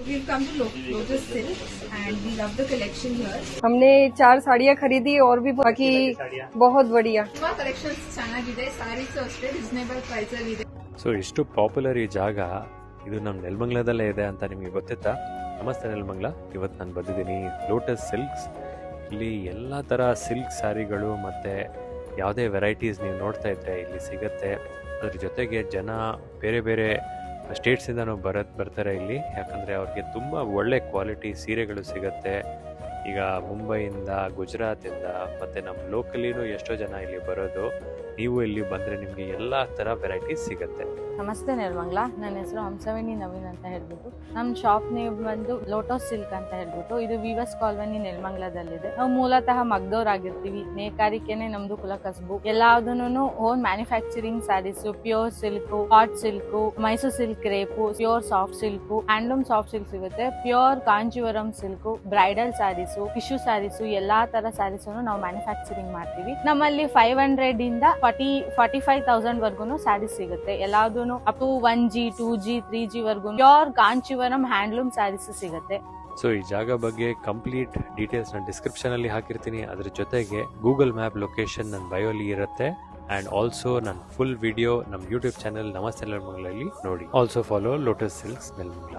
we've come to Lotus Silk and we love the collection here. हमने 4 साड़ियाँ खरीदी और भी बाकी बहुत बढ़िया. ತುಂಬಾ collections ಚೆನ್ನಾಗಿದೆ. Sarees ಅಷ್ಟೇ ರೀಸನೇಬಲ್ ಪ್ರೈಸ್ ಅಲ್ಲಿ ಇದೆ. ಸೊ ಇಷ್ಟು ಪಾಪ್ಯುಲರ್ ಈ ಜಾಗ ಇದು ನಮ್ಮ ನೆಲಮಂಗಲದಲ್ಲೇ ಇದೆ ಅಂತ ನಿಮಗೆ ಗೊತ್ತಿತ್ತಾ? ನಮಸ್ತೆ ನೆಲಮಂಗಲ. ಇವತ್ತು ನಾನು ಬಂದಿದ್ದೀನಿ ಲೋಟಸ್ ಸಿಲ್ಕ್ಸ್. ಇಲ್ಲಿ ಎಲ್ಲ ಥರ ಸಿಲ್ಕ್ ಸ್ಯಾರಿಗಳು ಮತ್ತು ಯಾವುದೇ ವೆರೈಟೀಸ್ ನೀವು ನೋಡ್ತಾ ಇದ್ದರೆ ಇಲ್ಲಿ ಸಿಗುತ್ತೆ. ಅದ್ರ ಜೊತೆಗೆ ಜನ ಬೇರೆ ಬೇರೆ ಸ್ಟೇಟ್ಸಿಂದನೂ ಬರ್ತಾರೆ ಇಲ್ಲಿ, ಯಾಕಂದರೆ ಅವ್ರಿಗೆ ತುಂಬ ಒಳ್ಳೆ ಕ್ವಾಲಿಟಿ ಸೀರೆಗಳು ಸಿಗುತ್ತೆ. ಈಗ ಮುಂಬೈಯಿಂದ, ಗುಜರಾತಿಂದ ಮತ್ತು ನಮ್ಮ ಲೋಕಲಿನೂ ಎಷ್ಟೋ ಜನ ಇಲ್ಲಿ ಬರೋದು. ನೀವು ಇಲ್ಲಿ ಬಂದರೆ ನಿಮಗೆ ಎಲ್ಲ ಥರ ವೆರೈಟೀಸ್ ಸಿಗುತ್ತೆ. ನಮಸ್ತೆ ನೆಲಮಂಗಲ. ನನ್ನ ಹೆಸರು ಹಂಸವೇಣಿ ನವೀನ್ ಅಂತ ಹೇಳ್ಬಿಟ್ಟು. ನಮ್ಮ ಶಾಪ್ ನೇಮ್ ಬಂದು ಲೋಟಸ್ ಸಿಲ್ಕ್ ಅಂತ ಹೇಳ್ಬಿಟ್ಟು. ಇದು ವಿವಸ್ ಕಾಲೋನಿ ನೆಲಮಂಗಲದಲ್ಲಿದೆ. ನಾವು ಮೂಲತಃ ಮಗ್ದವ್ರಾಗಿರ್ತೀವಿ. ನೇಕಾರಿಕೆನೆ ನಮ್ದು ಕುಲ ಕಸಬು. ಎಲ್ಲಾದನ್ನು own manufacturing saris, pure silk, art silk, Mysore silk ರೇಪು, pure soft silk, handloom soft silk ಸಿಗುತ್ತೆ, pure Kanjeevaram silk, bridal saris, tissue saris, ಎಲ್ಲಾ ತರ ಸ್ಯಾರೀಸ್ ನಾವು ಮ್ಯಾನುಫ್ಯಾಕ್ಚರಿಂಗ್ ಮಾಡ್ತೀವಿ. ನಮ್ಮಲ್ಲಿ 500 ಇಂದ 45,000 ವರ್ಗು ಸ್ಯಾರೀಸ್ ಸಿಗುತ್ತೆ. ಎಲ್ಲಾದೂ up to 1G 2G 3G ವರ್ಗು ಪ್ಯೂರ್ ಕಾಂಚೀವರಂ ಹ್ಯಾಂಡ್ಲೂಮ್ ಸ್ಯಾರೀಸ್ ಸಿಗುತ್ತೆ. ಸೊ ಈ ಜಾಗ ಬಗ್ಗೆ ಕಂಪ್ಲೀಟ್ ಡೀಟೇಲ್ಸ್ ನಾನು ಡಿಸ್ಕ್ರಿಪ್ಷನ್ ಅಲ್ಲಿ ಹಾಕಿರ್ತೀನಿ. ಅದ್ರ ಜೊತೆಗೆ ಗೂಗಲ್ ಮ್ಯಾಪ್ ಲೊಕೇಶನ್ ನನ್ನ ಬಯೋಲಿ ಇರುತ್ತೆ. ಅಂಡ್ ಆಲ್ಸೋ ನನ್ನ ಫುಲ್ ವಿಡಿಯೋ ನಮ್ಮ ಯೂಟ್ಯೂಬ್ ಚಾನಲ್ ನಮಸ್ತೆ ನೆಲಮಂಗಲಲ್ಲಿ ನೋಡಿ. Also follow lotus silks Nelamangala.